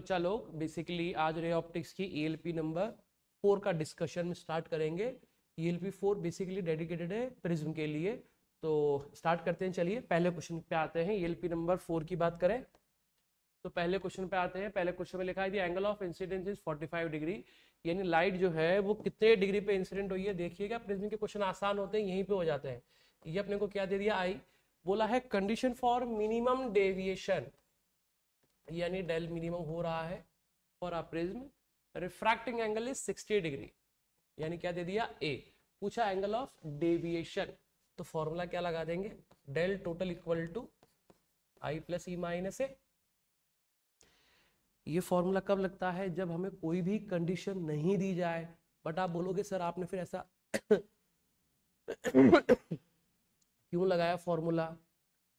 बच्चा लोग बेसिकली आज रे ऑप्टिक्स की ELP नंबर 4 का डिस्कशन में स्टार्ट करेंगे। ELP 4 बेसिकली डेडिकेटेड है प्रिज्म के लिए। तो स्टार्ट करते हैं, चलिए पहले क्वेश्चन पे आते हैं। ELP नंबर 4 की बात करें तो पहले क्वेश्चन पे आते हैं। पहले क्वेश्चन में लिखा है the angle of incidence is 45 degree, यानी लाइट जो है वो कितने डिग्री पे इंसिडेंट हुई है। देखिएगा प्रिज्म के क्वेश्चन आसान होते हैं, यहीं पे हो जाते हैं। ये अपने को क्या दे दिया, आई बोला है कंडीशन फॉर मिनिमम डेविएशन, यानी डेल मिनिमम हो रहा है for a prism, refracting angle is 60 degree, यानी क्या दे दिया ए। पूछा एंगल ऑफ डेविएशन, तो फॉर्मूला क्या लगा देंगे, del total equal to I plus E minus A. ये फॉर्मूला कब लगता है, जब हमें कोई भी कंडीशन नहीं दी जाए। बट आप बोलोगे सर आपने फिर ऐसा क्यों लगाया फॉर्मूला,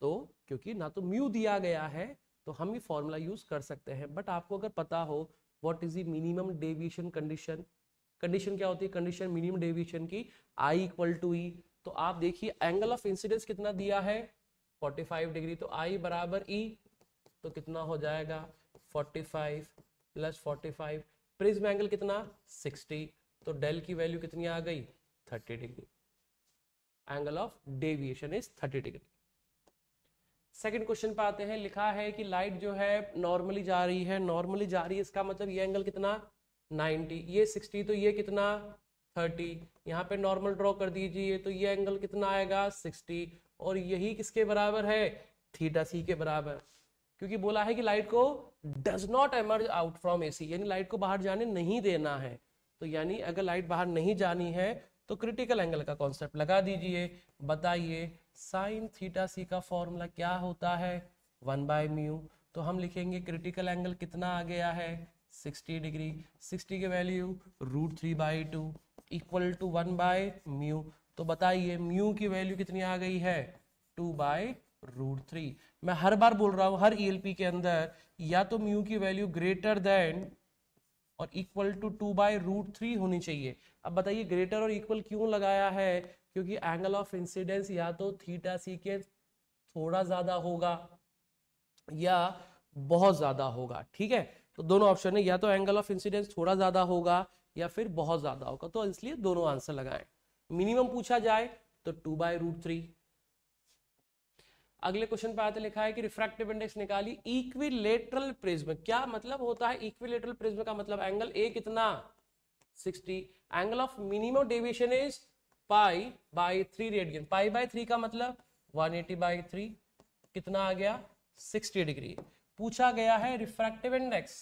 तो क्योंकि ना तो म्यू दिया गया है तो हम ये फॉर्मूला यूज कर सकते हैं। बट आपको अगर पता हो what is the minimum deviation condition, condition क्या होती है, कंडीशन मिनिमम डेविएशन की आई इक्वल टू ई। तो आप देखिए एंगल ऑफ इंसिडेंस कितना दिया है 45 डिग्री, तो आई बराबर ई, तो कितना हो जाएगा 45 प्लस 45, प्रिज्म एंगल कितना 60, तो डेल की वैल्यू कितनी आ गई 30 degree. Angle of deviation is 30 degree. Second question पे आते हैं। लिखा है कि लाइट जो है नॉर्मली जा रही है, नॉर्मली जा रही है, इसका मतलब ये एंगल कितना 90, ये 60, तो ये कितना 30। यहाँ पे नॉर्मल ड्रॉ कर दीजिए, तो ये एंगल कितना आएगा 60, और यही किसके बराबर है, थीटा सी के बराबर। क्योंकि बोला है कि लाइट को does not emerge out from AC, यानी लाइट को बाहर जाने नहीं देना है। तो यानी अगर लाइट बाहर नहीं जानी है तो क्रिटिकल एंगल का कॉन्सेप्ट लगा दीजिए। बताइए साइन थीटा सी का फॉर्मूला क्या होता है, 1/μ। तो हम लिखेंगे क्रिटिकल एंगल कितना आ गया है 60 डिग्री, 60 की वैल्यू √3/2 इक्वल टू 1/μ। तो बताइए म्यू की वैल्यू कितनी आ गई है 2/√3। मैं हर बार बोल रहा हूं हर ELP के अंदर या तो म्यू की वैल्यू ग्रेटर देन और इक्वल टू 2/√3 होनी चाहिए। अब बताइए ग्रेटर और इक्वल क्यों लगाया है, क्योंकि एंगल ऑफ इंसिडेंस या तो थीटा सी के थोड़ा ज्यादा होगा या बहुत ज्यादा होगा। ठीक है, तो दोनों ऑप्शन है, या तो एंगल ऑफ इंसिडेंस थोड़ा ज्यादा होगा या फिर बहुत ज्यादा होगा, तो इसलिए दोनों आंसर लगाएं। मिनिमम पूछा जाए तो 2/√3। अगले क्वेश्चन पे आते लिखा है कि रिफ्रैक्टिव इंडेक्स निकाली इक्विलेटरल प्रिज्म। क्या मतलब होता है इक्विलेटरल प्रिज्म का, मतलब एंगल ए कितना 60, angle of minimum deviation is π/3 radian, π/3 का मतलब 180/3, कितना आ गया 60 डिग्री। पूछा गया है रिफ्रैक्टिव इंडेक्स,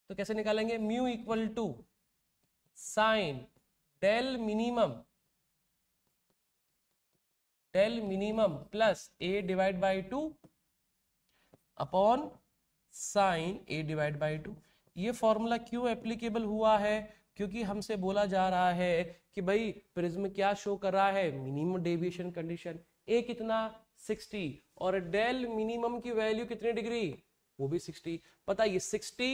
तो कैसे निकालेंगे, mu equal to sine del minimum plus a/2 upon sine a/2। ये फॉर्मूला क्यों एप्लीकेबल हुआ है, क्योंकि हमसे बोला जा रहा है कि भाई प्रिज्म क्या शो कर रहा है, मिनिमम डेविएशन कंडीशन, a कितना 60 और डेल मिनिमम की वैल्यू कितने डिग्री, वो भी 60। बताइए 60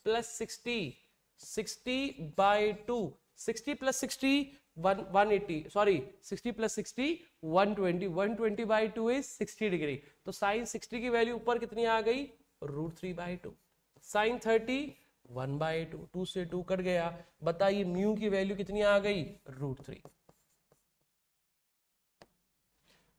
plus 60, 60/2, 60 plus 60 180, sorry 60 plus 60 120, 120/2 is 60 degree. तो साइन 60 की वैल्यू ऊपर कितनी आ गई √3/2, साइन 30 1/2, 2 से 2 कट गया। बताइए म्यू की वैल्यू कितनी आ गई √3।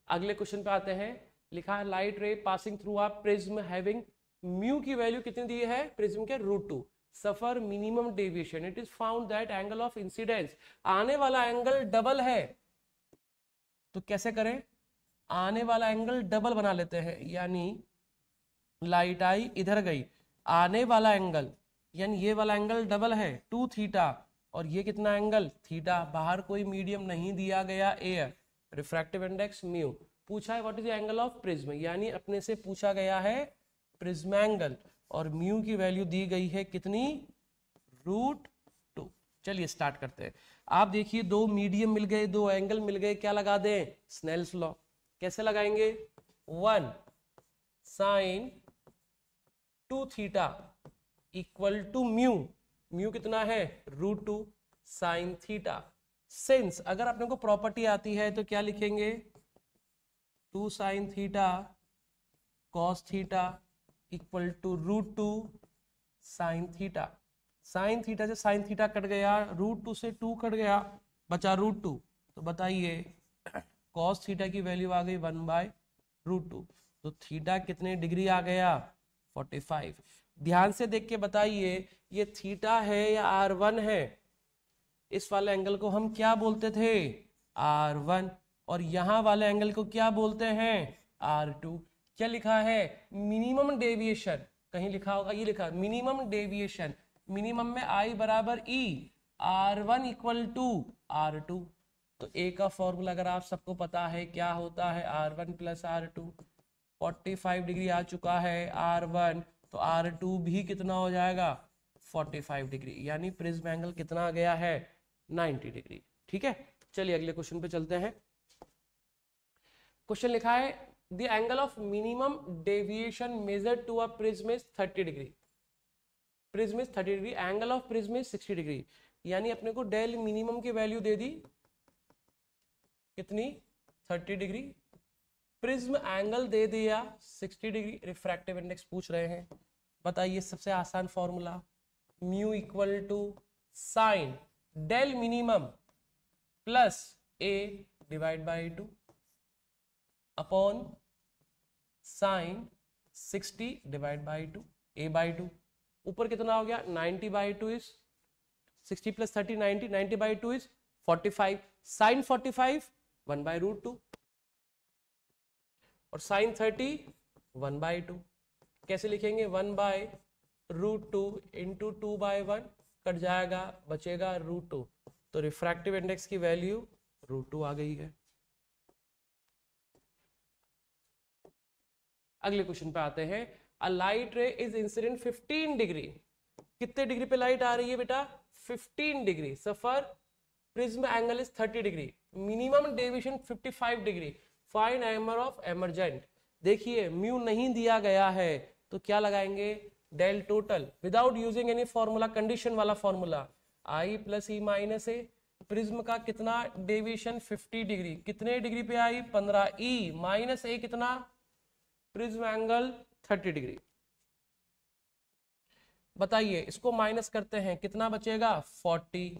अगले क्वेश्चन पे आते हैं। लिखा है light ray passing through a prism having, mu की वैल्यू कितनी दी है प्रिज्म के √2, suffer minimum deviation, it is found that angle of incidence, आने वाला एंगल डबल है। तो कैसे करें, आने वाला एंगल डबल बना लेते हैं, यानी लाइट आई इधर गई, आने वाला एंगल यानी ये वाला एंगल डबल है 2 थीटा, और ये कितना एंगल थीटा, बाहर कोई मीडियम नहीं दिया गया एयर, रिफ्रैक्टिव इंडेक्स म्यू। पूछा है what is the angle of prism, यानी अपने से पूछा गया है प्रिज्म एंगल, और म्यू की वैल्यू दी गई है कितनी √2। चलिए स्टार्ट करते हैं। आप देखिए दो मीडियम मिल गए, दो एंगल मिल गए, क्या लगा दें स्नेल्स लॉ। कैसे लगाएंगे, 1 sine 2 theta equal to mu, mu कितना है √2 साइन थीटा। सिंस अगर अपने को प्रॉपर्टी आती है तो क्या लिखेंगे 2 sine theta cos theta equal to √2 sine theta, sine theta से साइन थीटा कट गया, √2 से 2 कट गया, बचा √2। तो बताइए कॉस थीटा की वैल्यू आ गई 1/√2। तो थीटा कितने डिग्री आ गया? 45। ध्यान से देख के बताइए ये थीटा है या R1 है? इस वाले एंगल को हम क्या बोलते थे? R1। और यहां वाले एंगल को क्या बोलते हैं? R2। क्या लिखा है? Minimum deviation. कहीं लिखा होगा, ये लिखा मिनिमम डेविएशन। मिनिमम में I बराबर E, R1 equal to R2। तो ए का फॉर्मूला अगर आप सबको पता है क्या होता है? R1 plus R2। 45 डिग्री आ चुका है R1, तो R2 भी कितना हो जाएगा? 45 डिग्री। यानी प्रिज्म एंगल कितना आ गया है? 90 डिग्री। ठीक है, चलिए अगले क्वेश्चन पे चलते हैं। क्वेश्चन लिखा है the angle of minimum deviation measured to a prism is 30 degree. Prism is 30 degree, angle of prism is 60 degree. यानी अपने को डेल मिनिमम की वैल्यू दे दी कितनी? 30 डिग्री। प्रिज्म एंगल दे दिया 60 डिग्री। रिफ्रैक्टिव इंडेक्स पूछ रहे हैं। बताइए सबसे आसान formula, mu equal to sine del minimum plus A divide by 2 upon sine 60 divide by 2, A by 2। ऊपर कितना हो गया? 90/2 इज 60 प्लस 30 90, 90/2 इज 45। साइन 45 1/√2 और साइन 30 1/2। कैसे लिखेंगे? 1/√2 इंटू 2/1 कट जाएगा, बचेगा √2। तो रिफ्रैक्टिव इंडेक्स की वैल्यू √2 आ गई है। अगले क्वेश्चन पे आते हैं। A light ray is incident 15 degree. कितने डिग्री पे लाइट आ रही है बेटा? 15 degree. Suffer prism angle is 30 degree. Minimum deviation 55 degree. Find angle of emergent. देखिए म्यू नहीं दिया गया है तो क्या लगाएंगे? Del total without using any formula, condition वाला formula. I plus E minus A. Prism का कितना डेविएशन? 50 डिग्री। कितने डिग्री पे आई? 15। ई माइनस ए कितना? Prism angle 30 degree. बताइए इसको माइनस करते हैं, कितना बचेगा? 40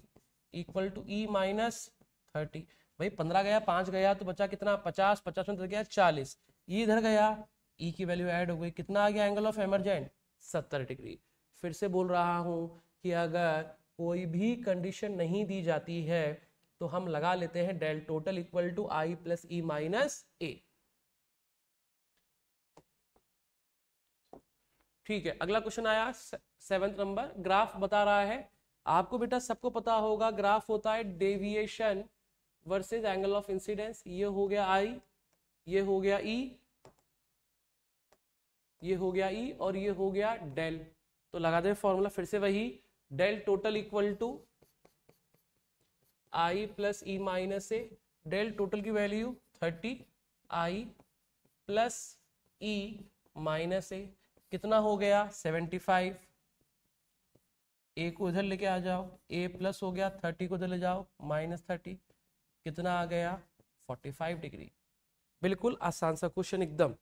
इक्वल टू ई माइनस 30। भाई 15 गया, 5 गया तो बचा कितना? 50। 50 में गया 40। ये इधर गया, ई की वैल्यू ऐड हो गई। कितना आ गया एंगल ऑफ एमर्जेंट? 70 डिग्री। फिर से बोल रहा हूं कि अगर कोई भी कंडीशन नहीं दी जाती है तो हम लगा लेते हैं del total equal to I plus E minus A. ठीक है, अगला क्वेश्चन आया 7th नंबर। ग्राफ बता रहा है आपको बेटा, सबको पता होगा ग्राफ होता है deviation versus angle of incidence. ये हो गया आई, ये हो गया ई, ये हो गया ई और ये हो गया डेल। तो लगा दें फॉर्मूला फिर से वही, del total equal to I plus E minus A. Del total की value 30, I plus E minus A कितना हो गया? 75। ए को इधर लेके आ जाओ, ए प्लस हो गया, 30 को इधर ले जाओ माइनस 30, कितना आ गया? 45 डिग्री। बिल्कुल आसान सा क्वेश्चन एकदम।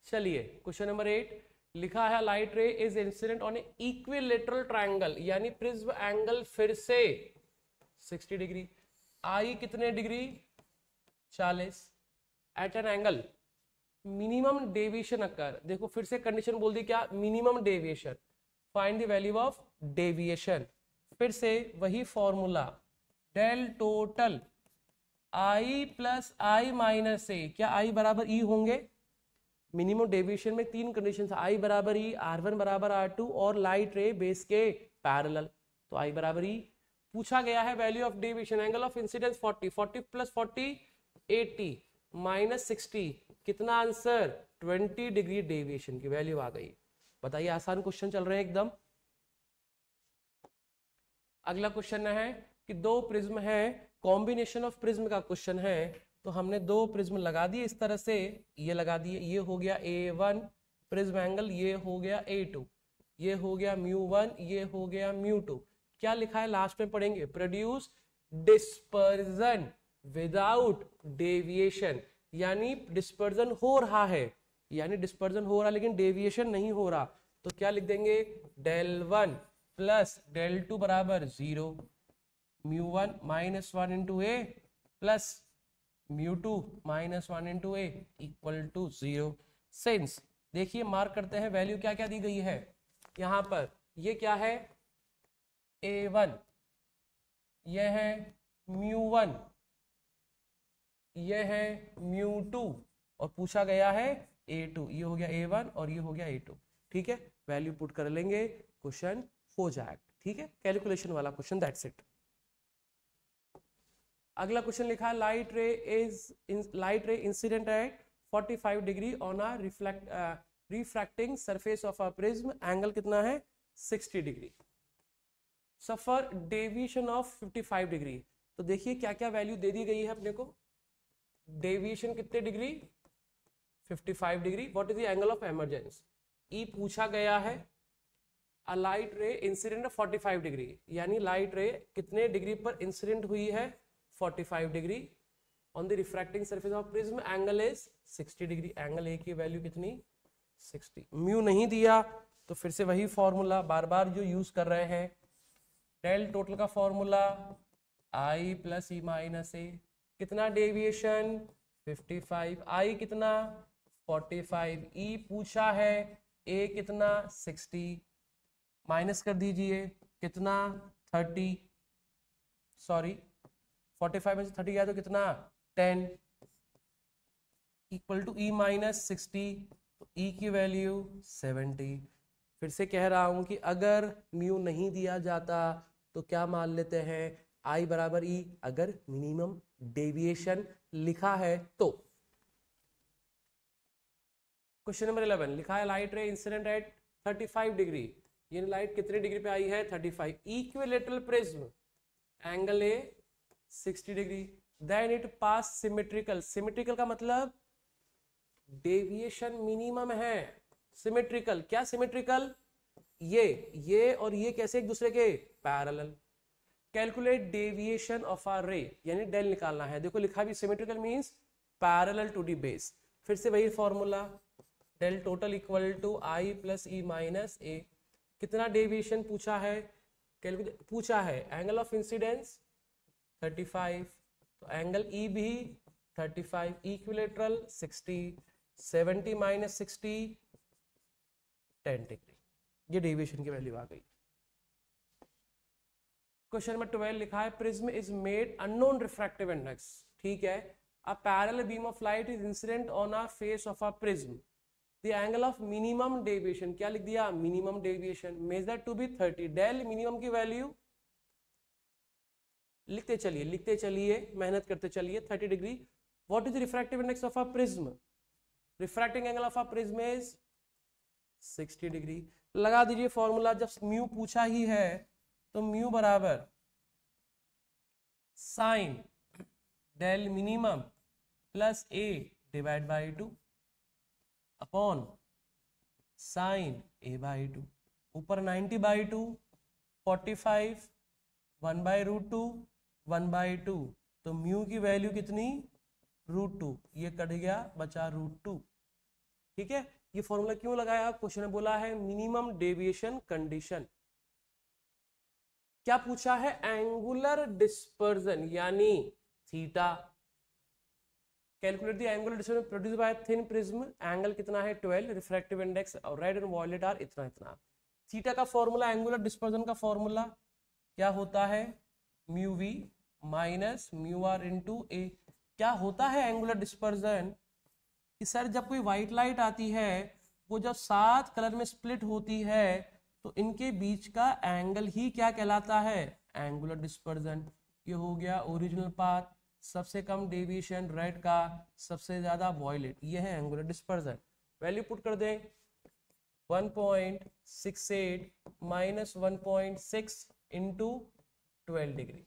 चलिए क्वेश्चन नंबर 8 लिखा है light ray is incident on a equilateral triangle, यानी प्रिज्म एंगल फिर से 60 डिग्री। आई कितने degree? 40। At an angle minimum deviation occur. देखो फिर से कंडीशन बोल दी, क्या? Minimum deviation. Find the value of deviation. फिर से वही formula, del total I plus I minus A. क्या आई बराबर ई होंगे? मिनिमम डेविएशन में 3 कंडीशन, आई बराबर ई, R1 बराबर R2 और लाइट रे बेस के पैरेलल। तो आई बराबर ई। पूछा गया है value of deviation, angle of incidence 40, 40 plus 40 80 minus 60, कितना आंसर? 20 डिग्री डेविएशन की वैल्यू आ गई। बताइए आसान क्वेश्चन चल रहे हैं एकदम। अगला क्वेश्चन है कि 2 प्रिज्म है, कॉम्बिनेशन ऑफ प्रिज्म का क्वेश्चन है। तो हमने 2 प्रिज्म लगा दिए इस तरह से, ये लगा दिए। ये हो गया A1 प्रिज्म एंगल, ये हो गया A2, ये हो गया μ1, ये हो गया μ2। क्या लिखा है लास्ट में पढ़ेंगे? प्रोड्यूस डिस्पर्जन विदाउट डेविएशन, यानी डिस्पर्जन हो रहा है यानी डिस्पर्जन हो रहा लेकिन डेविएशन नहीं हो रहा, तो क्या लिख देंगे, del 1 प्लस del 2 बराबर 0, μ1 minus 1 into A plus μ2 minus 1 into A equal to 0। Since देखिए मार्क करते हैं वैल्यू क्या क्या दी गई है यहाँ पर, ये क्या है A1, यह है μ1, यह है μ2 और पूछा गया है A2, ये हो गया A1 और ये हो गया A2। ठीक है, वैल्यू पुट कर लेंगे, क्वेश्चन हो जाएगा। ठीक है, कैलकुलेशन वाला क्वेश्चन, दैट्स इट। अगला क्वेश्चन लिखा है light ray incident eight 45 degree on a refracting surface of a prism, angle कितना है 60 degree, suffer deviation of 55 degree. तो देखिए क्या क्या वैल्यू दे दी गई है अपने को, डेविएशन कितने degree 55 degree, what is the angle of emergence, E पूछा गया है, a light ray incident 45 degree, यानी लाइट रे कितने डिग्री पर इंसिडेंट हुई है 45 degree on the refracting surface of prism, angle is 60 degree, angle A की वैल्यू कितनी 60। म्यू नहीं दिया तो फिर से वही फॉर्मूला बार बार जो यूज कर रहे हैं, डेल टोटल का formula I plus E minus A, कितना डेविएशन 55, आई कितना 45, ई पूछा है ए कितना 60, माइनस कर दीजिए कितना 30, सॉरी 45 में से 30 गया तो कितना 10, इक्वल टू ई माइनस 60, तो ई की वैल्यू 70। फिर से कह रहा हूं कि अगर म्यू नहीं दिया जाता तो क्या मान लेते हैं, आई बराबर ई, अगर मिनिमम डेविएशन लिखा है तो। क्वेश्चन नंबर 11 लिखा है light ray incident at 35 degree, ये लाइट कितने डिग्री पे आई है 35, equilateral prism, angle A 60 degree, then it pass symmetrical, symmetrical का मतलब डेविएशन मिनिमम है, सिमेट्रिकल, क्या सिमेट्रिकल, ये और ये कैसे एक दूसरे के parallel, calculate deviation of a ray, यानी डेल निकालना है, देखो लिखा भी symmetrical means parallel to the base, फिर से वही formula del total equal to I plus E minus A, कितना डेविएशन पूछा है, कैलकुलेट पूछा है, एंगल ऑफ इंसिडेंस 35, तो एंगल ई भी 35, इक्विलेटरल 60, 70 माइनस 60 10 डिग्री, ये डेविएशन की वैल्यू आ गई। क्वेश्चन नंबर 12 लिखा है prism is made unknown refractive index, ठीक है, a parallel beam of light is incident on a face of a prism, the angle of minimum deviation, क्या लिख दिया minimum deviation, measure to be 30, del minimum की value लिखते चलिए मेहनत करते चलिए 30 degree, what is the refractive index of a prism, refracting angle of a prism is 60 degree, लगा दीजिए फॉर्मूला, जब म्यू पूछा ही है तो म्यू बराबर sine del minimum plus A divide by 2 upon sine A by 2, ऊपर 90 बाई 2, 45 1 बाई रूट 2 1 बाई 2, तो mu की वैल्यू कितनी रूट 2, ये कट गया बचा रूट 2। ठीक है, ये फॉर्मूला क्यों लगाया, क्वेश्चन में बोला है मिनिमम डेविएशन कंडीशन, क्या पूछा है एंगुलर डिस्पर्जन यानी theta, calculate the angular dispersion produced by thin prism, angle कितना है 12, रिफ्रैक्टिव इंडेक्स और रेड एंड वॉयलेट आर इतना इतना, थीटा का फॉर्मूला, एंगुलर डिस्पर्जन का फॉर्मूला क्या होता है mu V minus mu R into A, क्या होता है एंगुलर डिस्पर्जन कि सर जब कोई व्हाइट लाइट आती है वो जब 7 कलर में स्प्लिट होती है तो इनके बीच का एंगल ही क्या कहलाता है एंगुलर डिस्पर्जन, ये हो गया ओरिजिनल पाथ, सबसे कम डेविएशन रेड का, सबसे ज्यादा वॉयलेट, ये है एंगुलर डिस्पर्जन, वैल्यू पुट कर दें 1.68 minus 1.6 into 12 degree,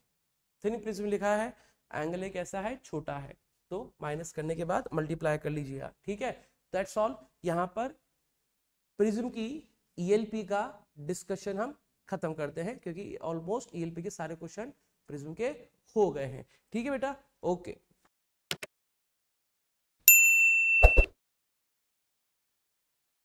thin prism लिखा है, एंगल एक ऐसा है छोटा है तो माइनस करने के बाद मल्टीप्लाई कर लीजिएगा, ठीक है, दैट्स ऑल। यहाँ पर प्रिज्म की ईएलपी का डिस्कशन हम खत्म करते हैं क्योंकि ऑलमोस्ट ईएलपी के सारे क्वेश्चन प्रिज्म के हो गए हैं, ठीक है बेटा, ओके।